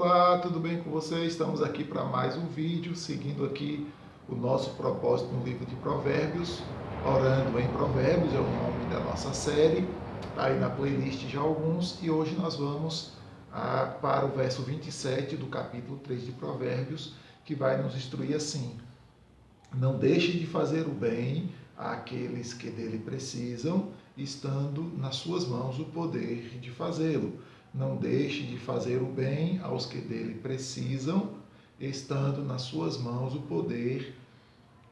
Olá, tudo bem com você? Estamos aqui para mais um vídeo, seguindo aqui o nosso propósito no livro de Provérbios, Orando em Provérbios, é o nome da nossa série, está aí na playlist já alguns, e hoje nós vamos para o verso 27 do capítulo 3 de Provérbios, que vai nos instruir assim: não deixe de fazer o bem àqueles que dele precisam, estando nas suas mãos o poder de fazê-lo. Não deixe de fazer o bem aos que dele precisam, estando nas suas mãos o poder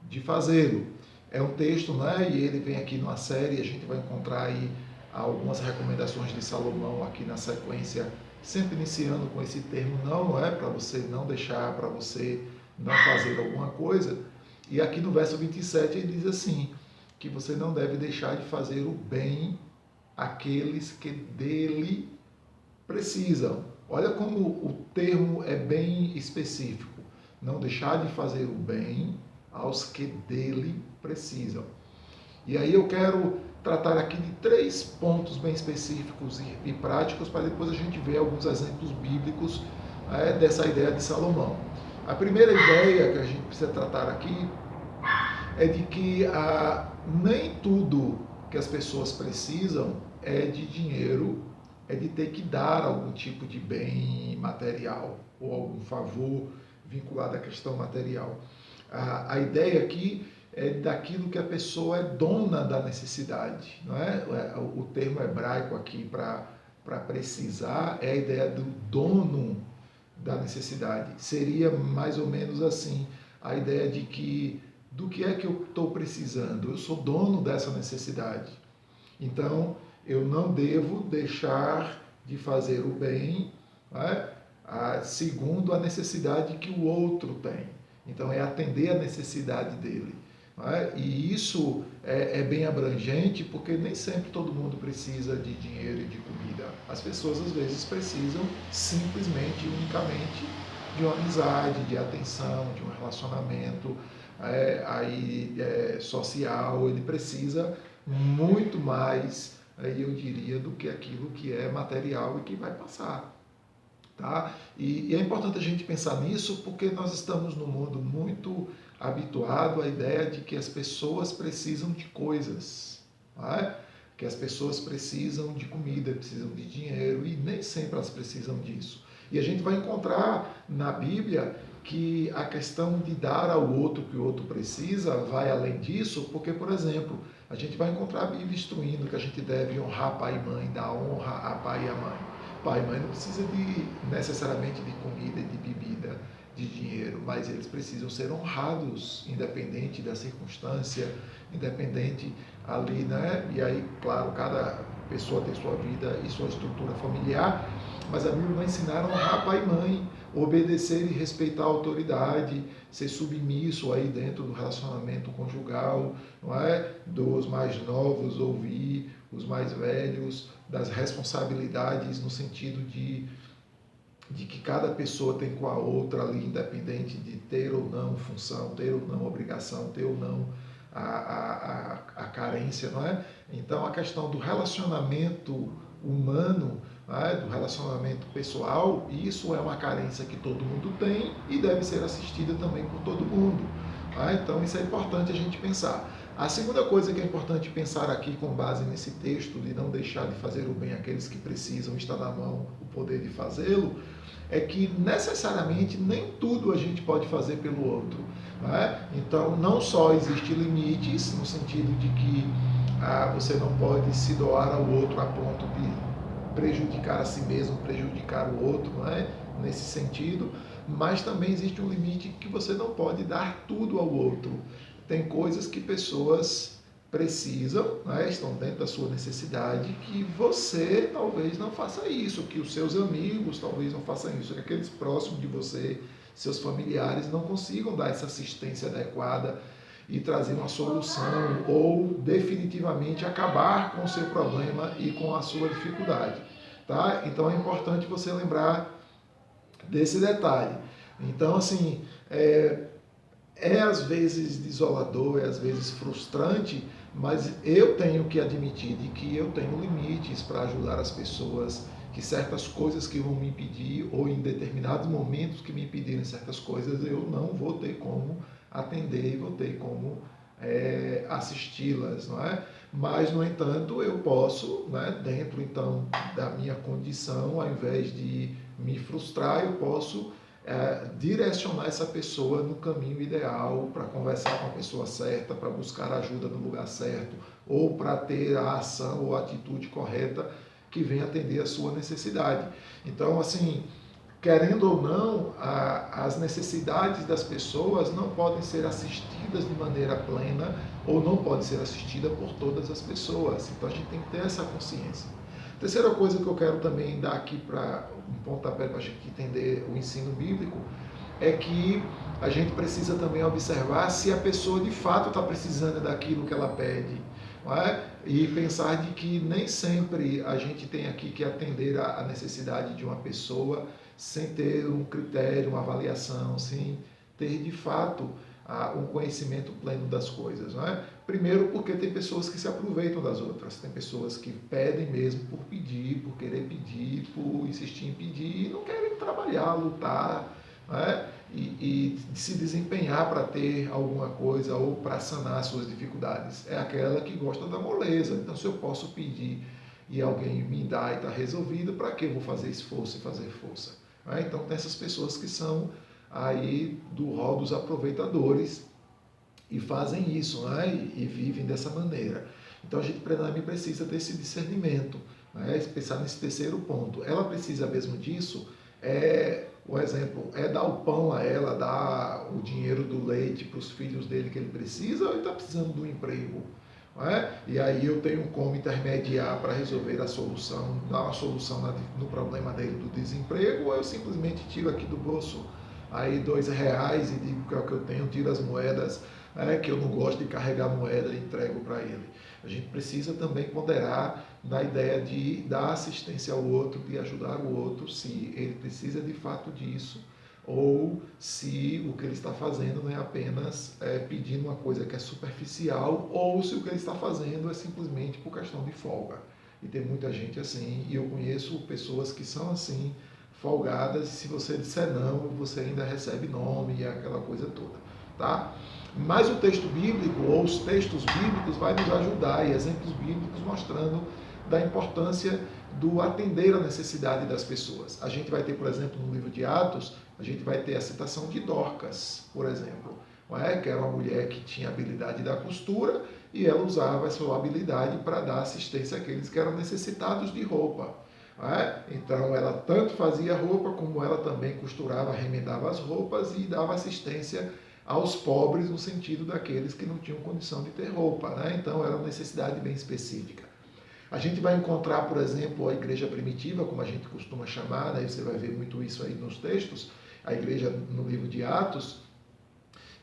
de fazê-lo. É um texto, né? E ele vem aqui numa série, a gente vai encontrar aí algumas recomendações de Salomão aqui na sequência, sempre iniciando com esse termo não é? Para você não deixar, para você não fazer alguma coisa. E aqui no verso 27 ele diz assim, que você não deve deixar de fazer o bem àqueles que dele precisam. Olha como o termo é bem específico. Não deixar de fazer o bem aos que dele precisam. E aí eu quero tratar aqui de 3 pontos bem específicos e práticos para depois a gente ver alguns exemplos bíblicos dessa ideia de Salomão. A primeira ideia que a gente precisa tratar aqui é de que nem tudo que as pessoas precisam é de dinheiro, é de ter que dar algum tipo de bem material ou algum favor vinculado à questão material. A ideia aqui é daquilo que a pessoa é dona da necessidade, não é? O termo hebraico aqui para precisar é a ideia do dono da necessidade. Seria mais ou menos assim, a ideia de que do que é que eu estou precisando? Eu sou dono dessa necessidade. Então, eu não devo deixar de fazer o bem, né, segundo a necessidade que o outro tem. Então, é atender a necessidade dele. Né? E isso é bem abrangente, porque nem sempre todo mundo precisa de dinheiro e de comida. As pessoas, às vezes, precisam simplesmente, unicamente, de uma amizade, de atenção, de um relacionamento social. Ele precisa muito mais, eu diria, do que aquilo que é material e que vai passar. Tá? E é importante a gente pensar nisso porque nós estamos num mundo muito habituado à ideia de que as pessoas precisam de coisas, tá? Que as pessoas precisam de comida, precisam de dinheiro e nem sempre elas precisam disso. E a gente vai encontrar na Bíblia que a questão de dar ao outro o que o outro precisa vai além disso, porque, por exemplo, a gente vai encontrar a Bíblia instruindo que a gente deve honrar pai e mãe, dar honra a pai e a mãe. Pai e mãe não precisa necessariamente de comida, de bebida, de dinheiro, mas eles precisam ser honrados, independente da circunstância, independente ali, né? E aí, claro, cada pessoa tem sua vida e sua estrutura familiar, mas a Bíblia vai ensinar a honrar pai e mãe, obedecer e respeitar a autoridade, ser submisso aí dentro do relacionamento conjugal, não é? Dos mais novos ouvir os mais velhos, das responsabilidades no sentido de que cada pessoa tem com a outra ali, independente de ter ou não função, ter ou não obrigação, ter ou não a carência, não é? Então a questão do relacionamento humano, do relacionamento pessoal, isso é uma carência que todo mundo tem e deve ser assistida também por todo mundo. Então isso é importante a gente pensar. A segunda coisa que é importante pensar aqui com base nesse texto de não deixar de fazer o bem àqueles que precisam, está na mão o poder de fazê-lo, é que necessariamente nem tudo a gente pode fazer pelo outro. Então não só existem limites, no sentido de que você não pode se doar ao outro a ponto de prejudicar a si mesmo, prejudicar o outro, nesse sentido, mas também existe um limite que você não pode dar tudo ao outro. Tem coisas que pessoas precisam, estão dentro da sua necessidade, que você talvez não faça isso, que os seus amigos talvez não façam isso, que aqueles próximos de você, seus familiares, não consigam dar essa assistência adequada e trazer uma solução ou definitivamente acabar com o seu problema e com a sua dificuldade. Tá? Então é importante você lembrar desse detalhe. Então, assim, às vezes desolador, às vezes frustrante, mas eu tenho que admitir de que eu tenho limites para ajudar as pessoas que certas coisas que vão me impedir, ou em determinados momentos que me impedirem certas coisas, eu não vou ter como atender e vou ter como assisti-las, não é? Mas, no entanto, eu posso, né, dentro então da minha condição, ao invés de me frustrar, eu posso direcionar essa pessoa no caminho ideal, para conversar com a pessoa certa, para buscar ajuda no lugar certo, ou para ter a ação ou a atitude correta que venha atender a sua necessidade. Então, assim, querendo ou não, as necessidades das pessoas não podem ser assistidas de maneira plena ou não podem ser assistidas por todas as pessoas. Então a gente tem que ter essa consciência. Terceira coisa que eu quero também dar aqui para um pontapé para a gente entender o ensino bíblico é que a gente precisa também observar se a pessoa de fato está precisando daquilo que ela pede. Não é? E pensar de que nem sempre a gente tem aqui que atender a necessidade de uma pessoa sem ter um critério, uma avaliação, sem ter de fato um conhecimento pleno das coisas. Não é? Primeiro porque tem pessoas que se aproveitam das outras, tem pessoas que pedem mesmo por pedir, por querer pedir, por insistir em pedir e não querem trabalhar, lutar, não é? E se desempenhar para ter alguma coisa ou para sanar suas dificuldades. É aquela que gosta da moleza. Então, se eu posso pedir e alguém me dá e está resolvido, para que eu vou fazer esforço e fazer força? Então, tem essas pessoas que são aí do rol dos aproveitadores e fazem isso, né? E vivem dessa maneira. Então, a gente também precisa desse discernimento, né? Pensar nesse terceiro ponto. Ela precisa mesmo disso, o exemplo, dar o pão a ela, dar o dinheiro do leite para os filhos dele que ele precisa, ou ele está precisando do emprego? Não é? E aí eu tenho como intermediar para resolver a solução, dar uma solução no problema dele do desemprego, ou eu simplesmente tiro aqui do bolso aí R$ 2 e digo que é o que eu tenho, tiro as moedas, que eu não gosto de carregar moeda e entrego para ele. A gente precisa também ponderar na ideia de dar assistência ao outro, de ajudar o outro, se ele precisa de fato disso, ou se o que ele está fazendo não é apenas pedindo uma coisa que é superficial, ou se o que ele está fazendo é simplesmente por questão de folga. E tem muita gente assim, e eu conheço pessoas que são assim, folgadas, e se você disser não, você ainda recebe nome e aquela coisa toda. Tá? Mas o texto bíblico, ou os textos bíblicos, vai nos ajudar, e exemplos bíblicos mostrando da importância do atender a necessidade das pessoas. A gente vai ter, por exemplo, no livro de Atos, a gente vai ter a citação de Dorcas, por exemplo, que era uma mulher que tinha habilidade da costura e ela usava essa habilidade para dar assistência àqueles que eram necessitados de roupa. Então ela tanto fazia roupa como ela também costurava, remendava as roupas e dava assistência aos pobres no sentido daqueles que não tinham condição de ter roupa. Então era uma necessidade bem específica. A gente vai encontrar, por exemplo, a igreja primitiva, como a gente costuma chamar, você vai ver muito isso aí nos textos, a igreja no livro de Atos,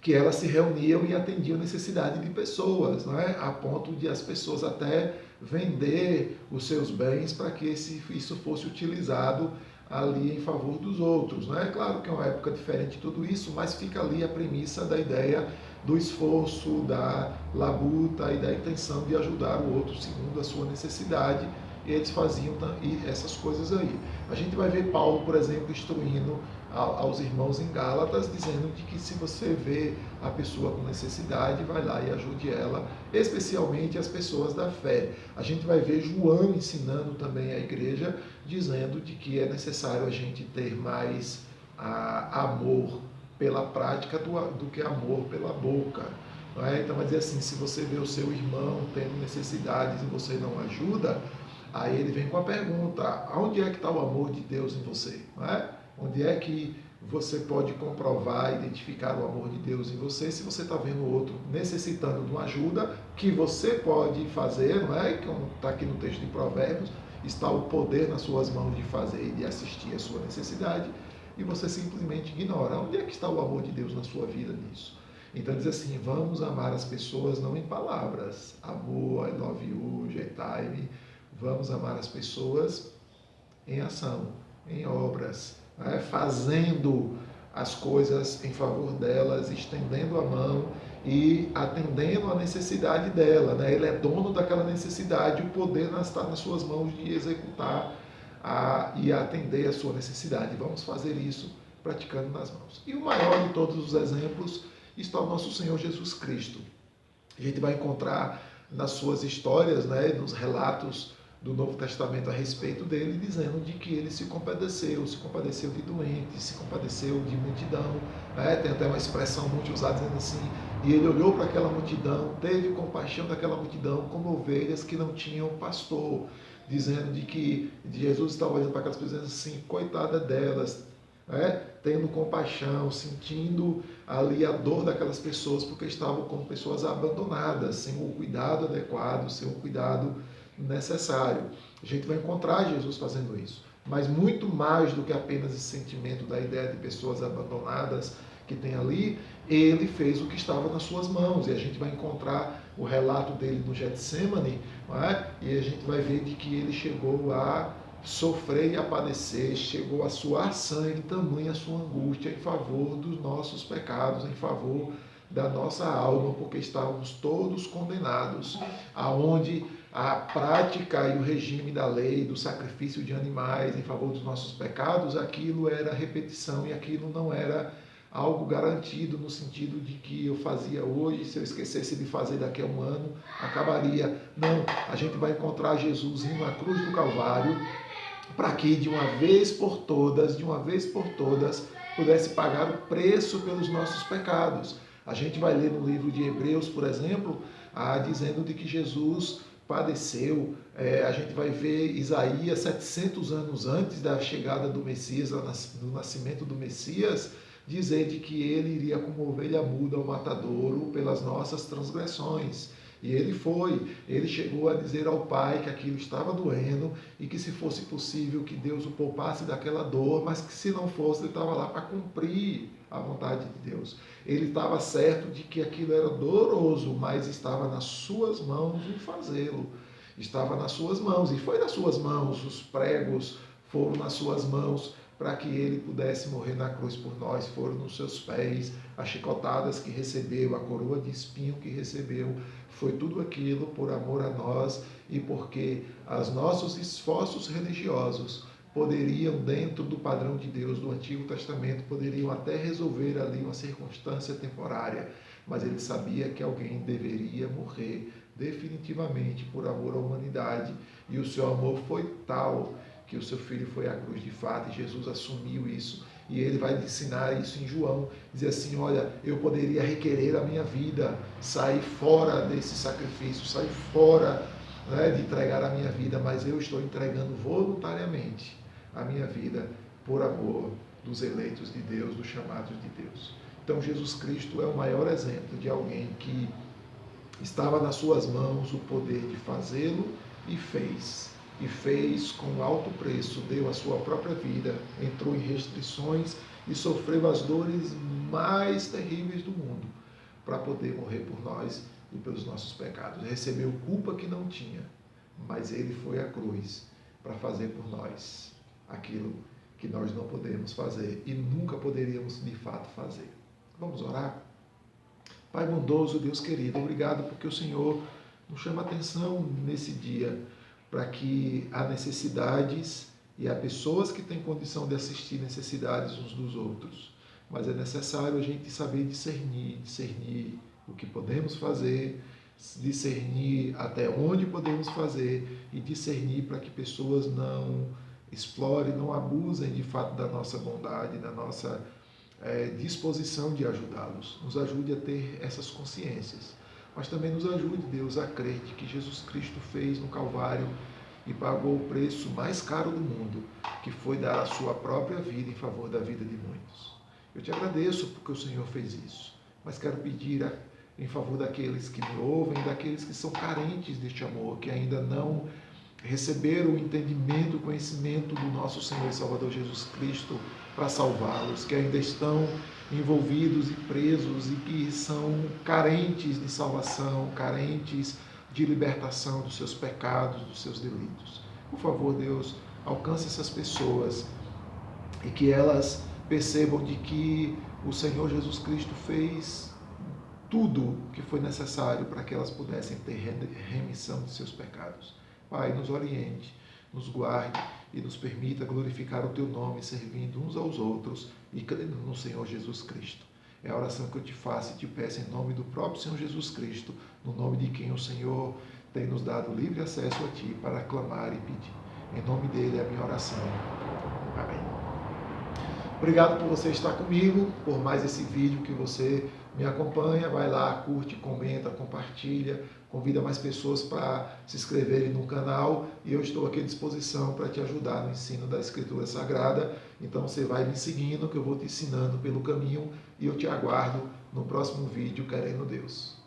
que elas se reuniam e atendiam necessidade de pessoas, a ponto de as pessoas até vender os seus bens para que isso fosse utilizado ali em favor dos outros. Claro que é uma época diferente de tudo isso, mas fica ali a premissa da ideia do esforço, da labuta e da intenção de ajudar o outro segundo a sua necessidade, e eles faziam essas coisas aí. A gente vai ver Paulo, por exemplo, instruindo aos irmãos em Gálatas, dizendo de que se você vê a pessoa com necessidade, vai lá e ajude ela, especialmente as pessoas da fé. A gente vai ver João ensinando também a igreja, dizendo de que é necessário a gente ter mais amor pela prática do que amor pela boca. Então vai dizer assim, se você vê o seu irmão tendo necessidades e você não ajuda, aí ele vem com a pergunta, onde é que está o amor de Deus em você? Onde é que você pode comprovar, identificar o amor de Deus em você, se você está vendo o outro necessitando de uma ajuda que você pode fazer, como está aqui no texto de Provérbios, está o poder nas suas mãos de fazer e de assistir a sua necessidade, e você simplesmente ignora. Onde é que está o amor de Deus na sua vida nisso? Então diz assim, vamos amar as pessoas não em palavras, amor, I love you, J-Time, vamos amar as pessoas em ação, em obras, fazendo as coisas em favor delas, estendendo a mão e atendendo a necessidade dela. Ele é dono daquela necessidade, o poder está nas suas mãos de executar e atender a sua necessidade. Vamos fazer isso praticando nas mãos. E o maior de todos os exemplos está o nosso Senhor Jesus Cristo. A gente vai encontrar nas suas histórias, né, nos relatos do Novo Testamento a respeito dele, dizendo de que ele se compadeceu de doentes, se compadeceu de multidão, né? Tem até uma expressão muito usada dizendo assim, e ele olhou para aquela multidão, teve compaixão daquela multidão como ovelhas que não tinham pastor, dizendo de que Jesus estava olhando para aquelas pessoas assim, coitada delas, né? Tendo compaixão, sentindo ali a dor daquelas pessoas, porque estavam como pessoas abandonadas, sem o cuidado adequado, sem o cuidado necessário. A gente vai encontrar Jesus fazendo isso. Mas muito mais do que apenas esse sentimento da ideia de pessoas abandonadas que tem ali, ele fez o que estava nas suas mãos. E a gente vai encontrar o relato dele no Getsemane, não é? E a gente vai ver de que ele chegou a sofrer e a padecer, chegou a suar sangue, tamanha a sua angústia em favor dos nossos pecados, em favor da nossa alma, porque estávamos todos condenados, aonde a prática e o regime da lei, do sacrifício de animais em favor dos nossos pecados, aquilo era repetição e aquilo não era algo garantido no sentido de que eu fazia hoje, se eu esquecesse de fazer daqui a um ano, acabaria. Não, a gente vai encontrar Jesus indo à cruz do Calvário para que de uma vez por todas, pudesse pagar o preço pelos nossos pecados. A gente vai ler no livro de Hebreus, por exemplo, dizendo de que Jesus padeceu. A gente vai ver Isaías 700 anos antes da chegada do Messias, do nascimento do Messias, dizer de que ele iria como ovelha muda ao matadouro pelas nossas transgressões. E ele chegou a dizer ao Pai que aquilo estava doendo e que se fosse possível que Deus o poupasse daquela dor, mas que se não fosse, ele estava lá para cumprir a vontade de Deus. Ele estava certo de que aquilo era doloroso, mas estava nas suas mãos o fazê-lo. Estava nas suas mãos, e foi nas suas mãos, os pregos foram nas suas mãos, para que ele pudesse morrer na cruz por nós, foram nos seus pés, as chicotadas que recebeu, a coroa de espinho que recebeu, foi tudo aquilo por amor a nós e porque os nossos esforços religiosos poderiam, dentro do padrão de Deus do Antigo Testamento, poderiam até resolver ali uma circunstância temporária, mas ele sabia que alguém deveria morrer definitivamente por amor à humanidade, e o seu amor foi tal que o seu filho foi à cruz de fato, e Jesus assumiu isso, e ele vai ensinar isso em João, dizer assim, olha, eu poderia requerer a minha vida, sair fora desse sacrifício, sair fora, né, de entregar a minha vida, mas eu estou entregando voluntariamente a minha vida por amor dos eleitos de Deus, dos chamados de Deus. Então Jesus Cristo é o maior exemplo de alguém que estava nas suas mãos o poder de fazê-lo e fez com alto preço, deu a sua própria vida, entrou em restrições e sofreu as dores mais terríveis do mundo para poder morrer por nós e pelos nossos pecados. Recebeu culpa que não tinha, mas ele foi à cruz para fazer por nós aquilo que nós não podemos fazer e nunca poderíamos de fato fazer. Vamos orar? Pai bondoso, Deus querido, obrigado porque o Senhor nos chama a atenção nesse dia para que há necessidades e há pessoas que têm condição de assistir necessidades uns dos outros. Mas é necessário a gente saber discernir o que podemos fazer, discernir até onde podemos fazer e discernir para que pessoas não explorem, não abusem de fato da nossa bondade, da nossa disposição de ajudá-los. Nos ajude a ter essas consciências. Mas também nos ajude, Deus, a crer que Jesus Cristo fez no Calvário e pagou o preço mais caro do mundo, que foi dar a sua própria vida em favor da vida de muitos. Eu te agradeço porque o Senhor fez isso, mas quero pedir em favor daqueles que me ouvem, daqueles que são carentes deste amor, que ainda não receberam o entendimento, o conhecimento do nosso Senhor e Salvador Jesus Cristo para salvá-los, que ainda estão envolvidos e presos e que são carentes de salvação, carentes de libertação dos seus pecados, dos seus delitos. Por favor, Deus, alcance essas pessoas e que elas percebam de que o Senhor Jesus Cristo fez tudo que foi necessário para que elas pudessem ter remissão de seus pecados. Pai, nos oriente, nos guarde e nos permita glorificar o teu nome, servindo uns aos outros e crendo no Senhor Jesus Cristo. É a oração que eu te faço e te peço em nome do próprio Senhor Jesus Cristo, no nome de quem o Senhor tem nos dado livre acesso a ti para clamar e pedir. Em nome dele é a minha oração. Amém. Obrigado por você estar comigo, por mais esse vídeo que você me acompanha. Vai lá, curte, comenta, compartilha, convida mais pessoas para se inscreverem no canal e eu estou aqui à disposição para te ajudar no ensino da Escritura Sagrada. Então você vai me seguindo que eu vou te ensinando pelo caminho e eu te aguardo no próximo vídeo, querendo Deus.